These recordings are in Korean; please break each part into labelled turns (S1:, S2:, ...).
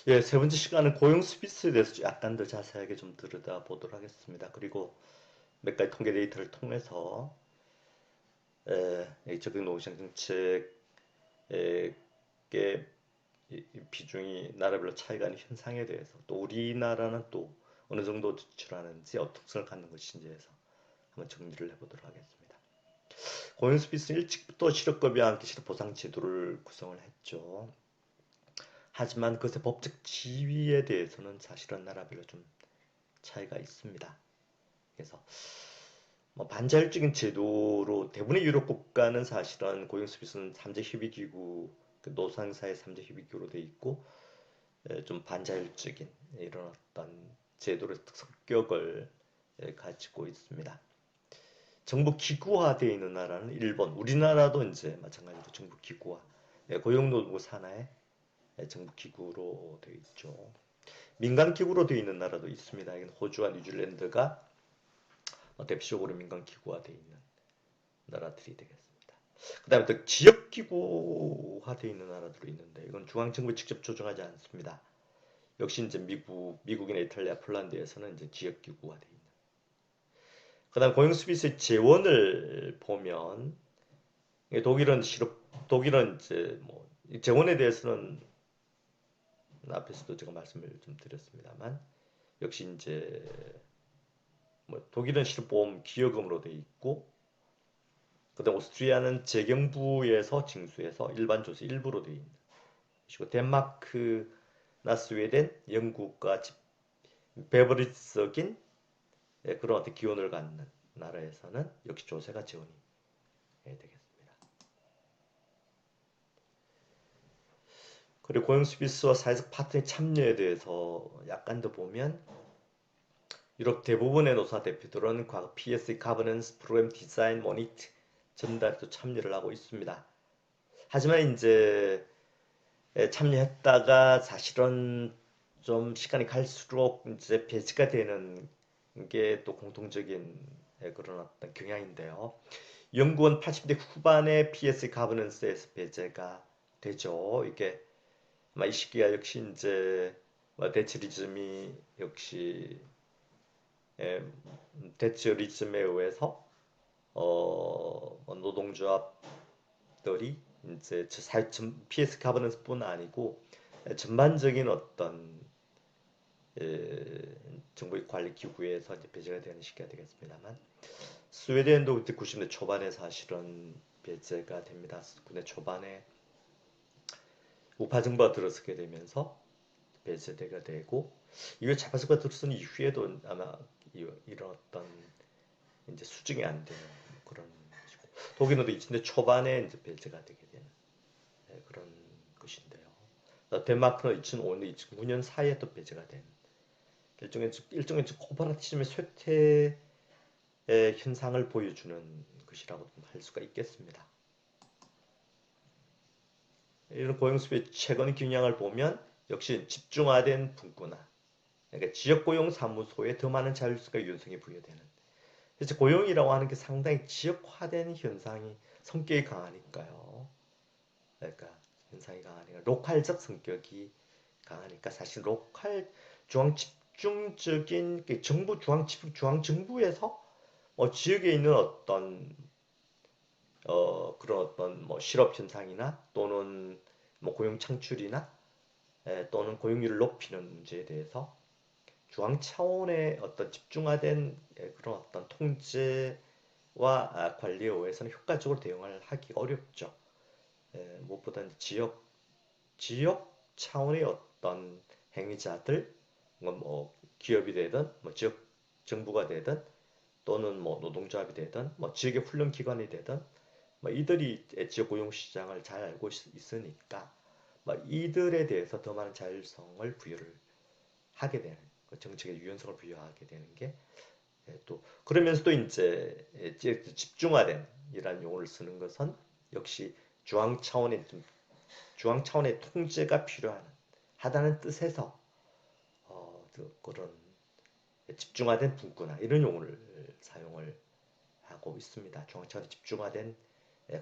S1: 예, 세 번째 시간은 고용 스피스에 대해서 약간 더 자세하게 좀 들여다보도록 하겠습니다. 그리고 몇 가지 통계 데이터를 통해서 이 적정 노동시장 정책의 비중이 나라별로 차이가 나는 현상에 대해서 또 우리나라는 또 어느 정도 지출하는지 어떤 특성을 갖는 것인지에서 한번 정리를 해보도록 하겠습니다. 고용 스피스는 일찍부터 실업급여와 함께 실업보상 제도를 구성을 했죠. 하지만 그것의 법적 지위에 대해서는 사실은 나라별로 좀 차이가 있습니다. 그래서 뭐 반자율적인 제도로 대부분의 유럽 국가는 사실은 고용스피스는 3자 협의기구, 노상사의 3자 협의기구로 되어 있고 좀 반자율적인 이런 어떤 제도의 성격을 가지고 있습니다. 정부 기구화되어 있는 나라는 일본, 우리나라도 이제 마찬가지로 정부 기구화, 고용노동부 산하의 정부 기구로 되어 있죠. 민간 기구로 되어 있는 나라도 있습니다. 호주와 뉴질랜드가 대표적으로 민간 기구화 되어 있는 나라들이 되겠습니다. 그 다음에 또 지역 기구화 되어 있는 나라들이 있는데 이건 중앙정부 직접 조정하지 않습니다. 역시 이제 미국이나 이탈리아, 폴란드에서는 이제 지역 기구화 되어 있는. 그 다음 고용 서비스의 재원을 보면 독일은 이제 뭐 재원에 대해서는 앞에서도 제가 말씀을 좀 드렸습니다만 역시 이제 뭐 독일은 실업보험 기여금으로 되어 있고 그다음 오스트리아는 재경부에서 징수해서 일반 조세 일부로 되어 있는 것이고 덴마크나 스웨덴, 영국과 베버리적인 그런 어떤 기원을 갖는 나라에서는 역시 조세가 지원이 되겠습니다. 그리고 고용 서비스와 사회적 파트너의 참여에 대해서 약간 더 보면 유럽 대부분의 노사 대표들은 과거 PSC 가버넌스 프로그램 디자인 모니터 전달에도 참여를 하고 있습니다. 하지만 이제 참여했다가 사실은 좀 시간이 갈수록 이제 배제가 되는 게 또 공통적인 그런 어떤 경향인데요. 영국은 80대 후반에 PS 가버넌스에서 배제가 되죠. 이게 아마 이 시기가 역시 이제 대처리즘이 역시 대처리즘에 의해서 노동조합들이 이제 PS 가버넌스뿐 아니고 전반적인 어떤 정부의 관리 기구에서 이제 배제가 되는 시기가 되겠습니다만 스웨덴도 그때 90년대 초반에 사실은 배제가 됩니다. 90년대 초반에 우파 정부가 들어서게 되면서 배제가 되고 이후 자파수가 들어선 이후에도 아마 이런 어떤 이제 수정이 안 되는 그런 것이고 독일은 2000대 초반에 이제 배제가 되게 되는 그런 것인데요. 덴마크는 2005년, 2009년 사이에 또 배제가 된 일종의 코퍼레티즘의 쇠퇴의 현상을 보여주는 것이라고 할 수가 있겠습니다. 이런 고용수의 최근 경향을 보면 역시 집중화된 분권화, 그러니까 지역고용 사무소에 더 많은 자율성과 유연성이 부여되는. 그래서 고용이라고 하는 게 상당히 지역화된 현상이 성격이 강하니까요. 그러니까 현상이 강하니까 로컬적 성격이 강하니까 사실 로컬 중앙 집중적인 정부 중앙 정부에서 지역에 있는 어떤 그런 어떤 뭐 실업 현상이나 또는 뭐 고용 창출이나 또는 고용률을 높이는 문제에 대해서 중앙 차원의 어떤 집중화된 그런 어떤 통제와 관리에 의해서는 효과적으로 대응을 하기 어렵죠. 무엇보다 지역 차원의 어떤 행위자들, 뭐 기업이 되든 뭐 지역 정부가 되든 또는 뭐 노동조합이 되든 뭐 지역의 훈련 기관이 되든 뭐 이들이 지역 고용 시장을 잘 알고 있으니까 뭐 이들에 대해서 더 많은 자율성을 부여를 하게 되는 그 정책의 유연성을 부여하게 되는 게 또 그러면서도 이제 집중화된 이란 용어를 쓰는 것은 역시 중앙 차원의 중앙 차원의 통제가 필요한 하다는 뜻에서 그런 집중화된 분권화 이런 용어를 사용을 하고 있습니다. 중앙 차원의 집중화된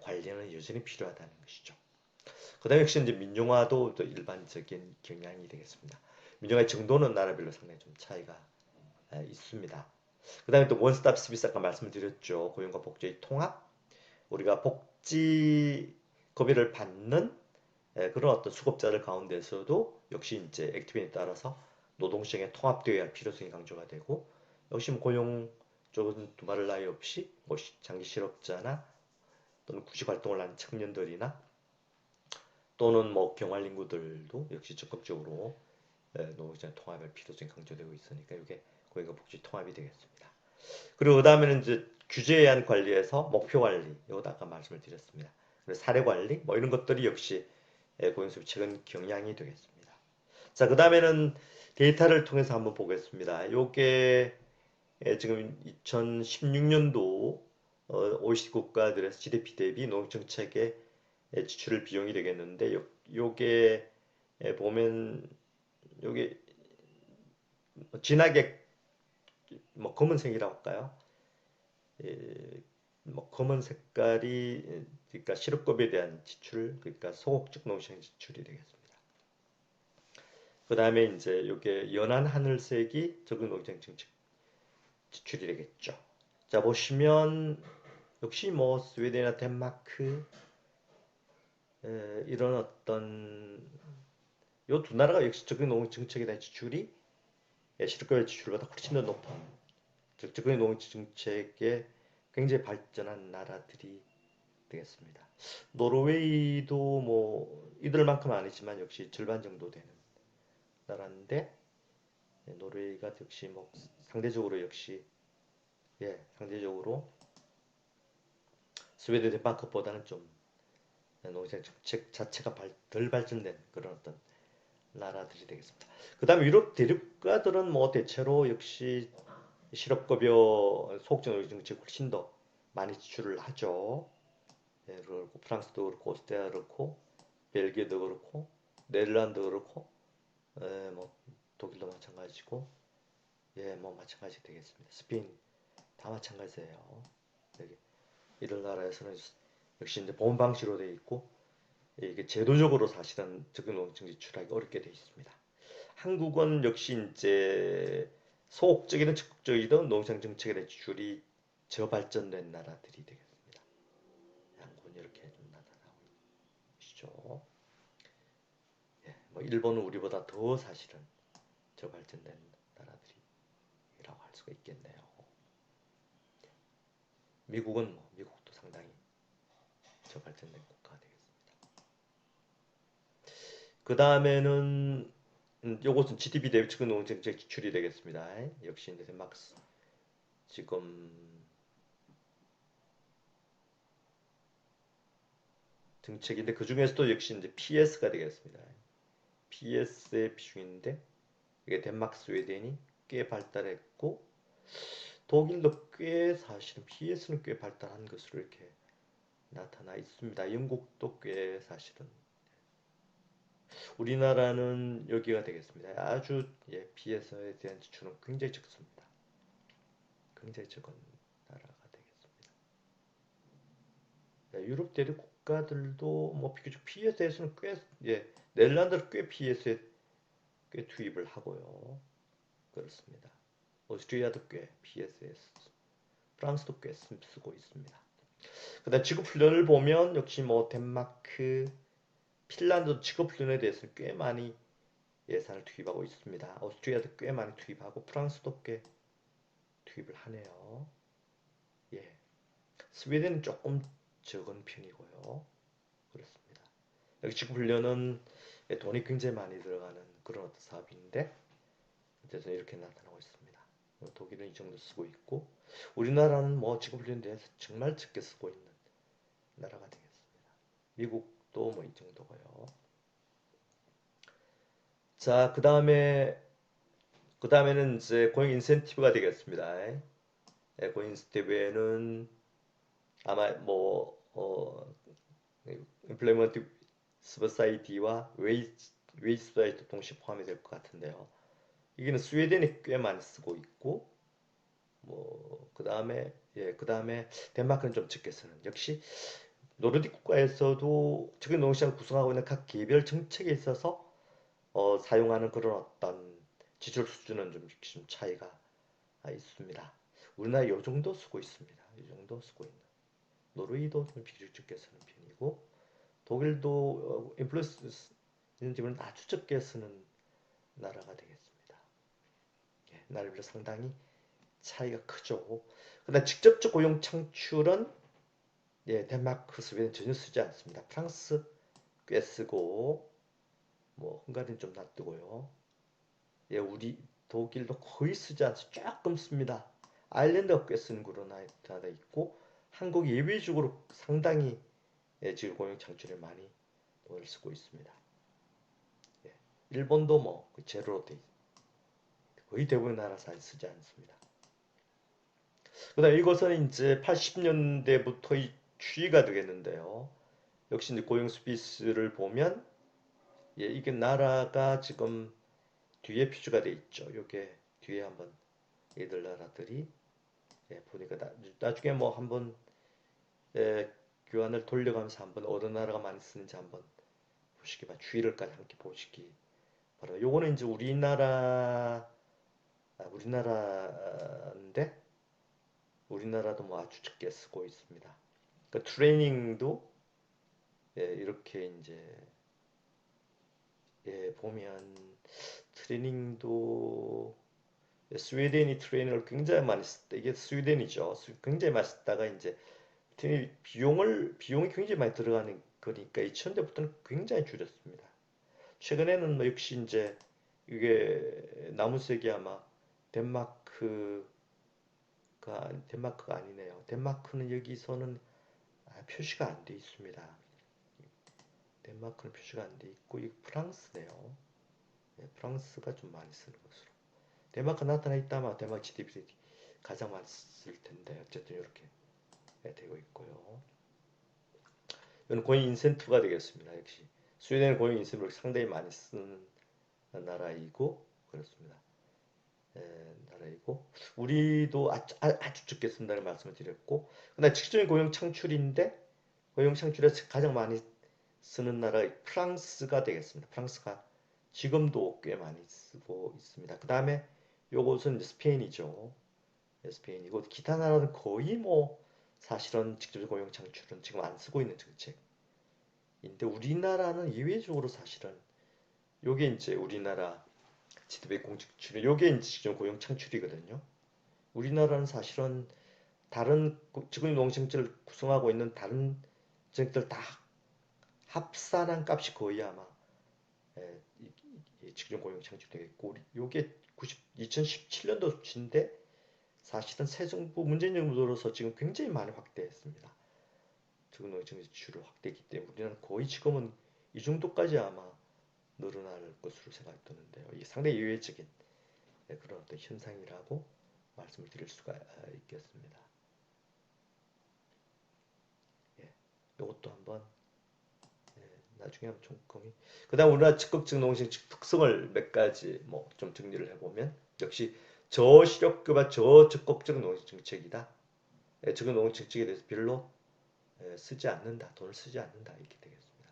S1: 관리는 여전히 필요하다는 것이죠. 그다음에 역시 이제 민영화도 또 일반적인 경향이 되겠습니다. 민영화의 정도는 나라별로 상당히 좀 차이가 있습니다. 그다음에 또 원스톱 서비스 아까 말씀을 드렸죠. 고용과 복지의 통합. 우리가 복지 급여를 받는 그런 어떤 수급자들 가운데서도 역시 이제 액티비티에 따라서 노동시장에 통합되어야 할 필요성이 강조가 되고 역시 뭐 고용 쪽은 두말할 나위 없이 뭐 장기 실업자나 또는 구직 활동을 하는 청년들이나 또는 뭐 경활 인구들도 역시 적극적으로 노동시장 통합할 필요성이 강조되고 있으니까 이게 고용과 복지 통합이 되겠습니다. 그리고 그다음에는 이제 규제에 의한 관리에서 목표 관리, 이것도 아까 말씀을 드렸습니다. 그리고 사례 관리, 뭐 이런 것들이 역시 고용수비 최근 경향이 되겠습니다. 자, 그다음에는 데이터를 통해서 한번 보겠습니다. 요게 지금 2016년도 OECD 국가들의 GDP 대비 노동정책의 지출 비용이 되겠는데 요게 보면 요게 진하게 뭐 검은색이라고 할까요? 뭐 검은 색깔이 그러니까 실업급여에 대한 지출, 그러니까 소극적 노동시장 지출이 되겠습니다. 그 다음에 이제 요게 연한 하늘색이 적응 노동시장 정책 지출이 되겠죠. 자, 보시면 역시 뭐 스웨덴이나 덴마크 이런 어떤 요 두 나라가 역시 적응 노동 정책에 대한 지출이 실업급여 지출보다 훨씬 더 높은 즉 적응 노동 정책에 굉장히 발전한 나라들이 되겠습니다. 노르웨이도 뭐 이들만큼 아니지만 역시 절반 정도 되는 나라인데 노르웨이가 역시 뭐 상대적으로 역시 상대적으로 스웨덴 덴마크보다는 좀 노동시장 정책 자체가 덜 발전된 그런 어떤 나라들이 되겠습니다. 그 다음에 유럽 대륙가들은 뭐 대체로 역시 실업급여 소극적 노동 정책 훨씬 더 많이 지출을 하죠. 그렇고 프랑스도 그렇고 오스트리아도 그렇고 벨기에도 그렇고 네덜란드도 그렇고 뭐 독일도 마찬가지고 뭐 마찬가지 되겠습니다. 스페인 다 마찬가지예요. 여기 이런 나라에서는 역시 이제 보험 방식으로 되어 있고 이게 제도적으로 사실은 적용노동증 지출하기 어렵게 되어 있습니다. 한국은 역시 이제 소극적이든 적극적이든 노동시장 정책에 대한 지출이 저발전된 나라들이 되겠습니다. 한국은 이렇게 좀 나타나고 있죠. 뭐 일본은 우리보다 더 사실은 저발전된 나라들이라고 할 수가 있겠네요. 미국은 뭐 미국도 상당히 저발전된 국가가 되겠습니다. 그 다음에는 요것은 GDP 대비 측근 노동정책 지출이 되겠습니다. 역시 이제 덴마크 지금 정책인데 그 중에서도 역시 이제 PS가 되겠습니다. PS의 비중인데 이게 덴마크, 스웨덴이 꽤 발달했고 독일도 꽤 사실은 PS는 꽤 발달한 것으로 이렇게 나타나 있습니다. 영국도 꽤 사실은 우리나라는 여기가 되겠습니다. 아주 PS에 대한 지출은 굉장히 적습니다. 굉장히 적은 나라가 되겠습니다. 유럽 대륙 국가들도 뭐 비교적 PS에서는 꽤 네덜란드는 꽤 PS에 꽤 투입을 하고요. 그렇습니다. 오스트리아도 꽤 PS에 프랑스도 꽤 쓰고 있습니다. 그다음 직업훈련을 보면 역시 뭐 덴마크, 핀란드도 직업훈련에 대해서는 꽤 많이 예산을 투입하고 있습니다. 오스트리아도 꽤 많이 투입하고 프랑스도 꽤 투입을 하네요. 스웨덴은 조금 적은 편이고요. 그렇습니다. 여기 직업훈련은 돈이 굉장히 많이 들어가는 그런 어떤 사업인데 그래서 이렇게 나타나고 있습니다. 독일은 이 정도 쓰고 있고 우리나라는 뭐 직업훈련에 대해서 정말 적게 쓰고 있는 나라가 되겠습니다. 미국도 뭐 이 정도고요. 자, 그 다음에는 이제 고용 인센티브가 되겠습니다. 고용 인센티브에는 아마 뭐 임플레먼트 서버사이티와 웨이지 서바이티 동시에 포함이 될 것 같은데요. 이게는 스웨덴이 꽤 많이 쓰고 있고 뭐 그 다음에 덴마크는 좀 적게 쓰는 역시 노르딕 국가에서도 적용 노동시장을 구성하고 있는 각 개별 정책에 있어서 사용하는 그런 어떤 지출 수준은 좀 차이가 있습니다. 우리나라 이 정도 쓰고 있습니다. 이 정도 쓰고 있는. 노르웨이도 좀 비교적 적게 쓰는 편이고 독일도 인플루언스 이런 지분은 아주 적게 쓰는 나라가 되겠습니다. 예, 나라별로 상당히 차이가 크죠. 그다음 직접적 고용 창출은 예, 덴마크, 스웨덴 전혀 쓰지 않습니다. 프랑스 꽤 쓰고 뭐 헝가리는 좀 놔두고요. 예, 우리 독일도 거의 쓰지 않죠. 조금 씁니다. 아일랜드가 꽤 쓰는 구로 나타나 있고 한국이 예외적으로 상당히 예, 지금 고용 창출에 많이 돈을 쓰고 있습니다. 예, 일본도 뭐 제로로 돼 거의 대부분 나라 사실 쓰지 않습니다. 그다음 이것은 이제 80년대부터의 추이가 되겠는데요. 역시 이제 고용 스피스를 보면 예, 이게 나라가 지금 뒤에 표시가 돼 있죠. 이게 뒤에 한번 얘들 나라들이 예, 보니까 나중에 뭐 한번 예, 교환을 돌려가면서 한번 어느 나라가 많이 쓰는지 한번 보시기 바랍니다. 추이를까지 함께 보시기 바랍니다. 요거는 이제 우리나라인데 우리나라도 뭐 아주 적게 쓰고 있습니다. 그 트레이닝도 예, 이렇게 이제 예, 보면 트레이닝도 스웨덴이 트레이닝을 굉장히 많이 썼다. 이게 스웨덴이죠. 굉장히 많이 썼다가 이제 비용이 굉장히 많이 들어가는 거니까 2000년대부터는 굉장히 줄였습니다. 최근에는 뭐 역시 이제 이게 나무색이 아마 덴마크가 아니네요. 덴마크는 여기서는 표시가 안 돼 있습니다. 덴마크는 표시가 안 돼 있고 이 프랑스네요. 네, 프랑스가 좀 많이 쓰는 것으로. 덴마크 나타나 있다면 덴마크 GDP 가장 많이 쓸 텐데 어쨌든 이렇게 되고 있고요. 이건 고용 인센티브가 되겠습니다. 역시 스웨덴은 고용 인센티브를 상당히 많이 쓰는 나라이고 그렇습니다. 나라이고 우리도 아주 적게 쓴다는 말씀을 드렸고 그다음 직접적인 고용 창출인데 고용 창출에서 가장 많이 쓰는 나라가 프랑스가 되겠습니다. 프랑스가 지금도 꽤 많이 쓰고 있습니다. 그 다음에 요것은 이제 스페인이죠. 스페인이고 기타 나라는 거의 뭐 사실은 직접적 고용 창출은 지금 안 쓰고 있는 정책인데 우리나라는 예외적으로 사실은 요게 이제 우리나라 GDP 공직출이 요게 이제 직접 고용 창출이거든요. 우리나라는 사실은 다른 지금 농정책을 구성하고 있는 다른 정책들 다 합산한 값이 거의 아마 직접 고용 창출되겠고 요게 2017년도 수치인데 사실은 새 정부 문재인 정부 들어서 지금 굉장히 많이 확대했습니다. 지금 농정 지출을 확대했기 때문에 우리는 거의 지금은 이 정도까지 아마 늘어날 것으로 생각이 드는데요. 이게 상당히 예외적인 그런 어떤 현상이라고 말씀을 드릴 수가 있겠습니다. 예, 이것도 한번 나중에 한번 꼼꼼히. 그다음 우리나라 적극적 농식 특성을 몇 가지 뭐 좀 정리를 해보면 역시 저시력급과 저적극적 농식 정책이다. 적극 농식 정책에 대해서 별로 쓰지 않는다. 돈을 쓰지 않는다. 이렇게 되겠습니다.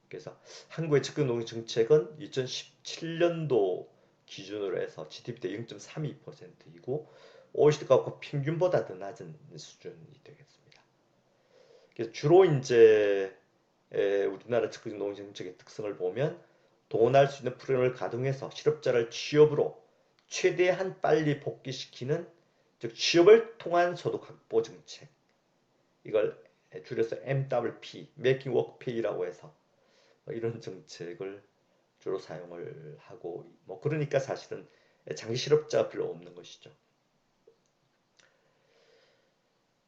S1: 그래서 한국의 적극 농식 정책은 2017년도 기준으로 해서 GDP 대 0.32%이고 OECD 국가 평균보다 더 낮은 수준이 되겠습니다. 그래서 주로 이제 우리나라 적극 노동 정책의 특성을 보면 동원할 수 있는 프로그램을 가동해서 실업자를 취업으로 최대한 빨리 복귀시키는 즉 취업을 통한 소득 확보 정책 이걸 줄여서 MWP, Making Work Pay라고 해서 이런 정책을 주로 사용을 하고 뭐 그러니까 사실은 장기 실업자가 별로 없는 것이죠.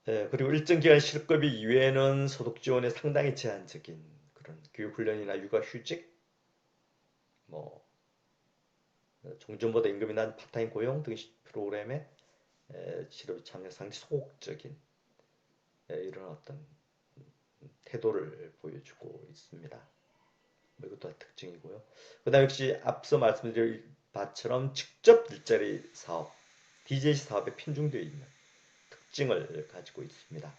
S1: 그리고 일정 기간 실업급여 이외에는 소득 지원에 상당히 제한적인 그런 교육훈련이나 육아휴직, 뭐 종전보다 임금이 낮은 파타임 고용 등 프로그램에 실업에 참여 상당히 소극적인 이런 어떤 태도를 보여주고 있습니다. 뭐 이것도 특징이고요. 그다음 역시 앞서 말씀드린 바처럼 직접 일자리 사업, DJC 사업에 편중되어 있는 특징을 가지고 있습니다.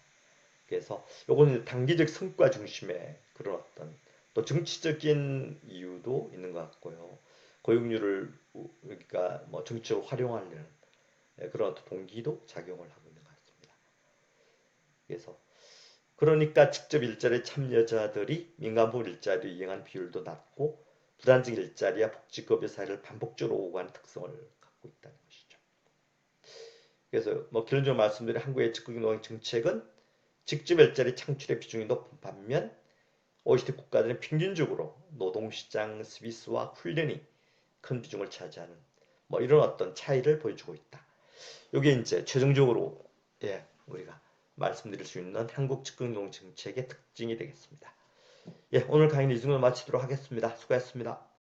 S1: 그래서 요거는 단기적 성과 중심의 그런 어떤 또 정치적인 이유도 있는 것 같고요. 고용률을 그러니까 뭐 정치적으로 활용하려는 그런 어떤 동기도 작용을 하고 있는 것 같습니다. 그래서 그러니까 직접 일자리에 참여자들이 민간보험 일자리를 이행한 비율도 낮고 부단적 일자리와 복지급여 사이를 반복적으로 오가는 특성을 갖고 있다는 것이죠. 그래서 뭐 결론적으로 말씀드린 한국의 적극노동 정책은 직접 일자리 창출의 비중이 높은 반면 OECD 국가들은 평균적으로 노동시장 서비스와 훈련이 큰 비중을 차지하는 뭐 이런 어떤 차이를 보여주고 있다. 이게 이제 최종적으로 우리가 말씀드릴 수 있는 한국 직급노동 정책의 특징이 되겠습니다. 오늘 강의는 이 정도로 마치도록 하겠습니다. 수고하셨습니다.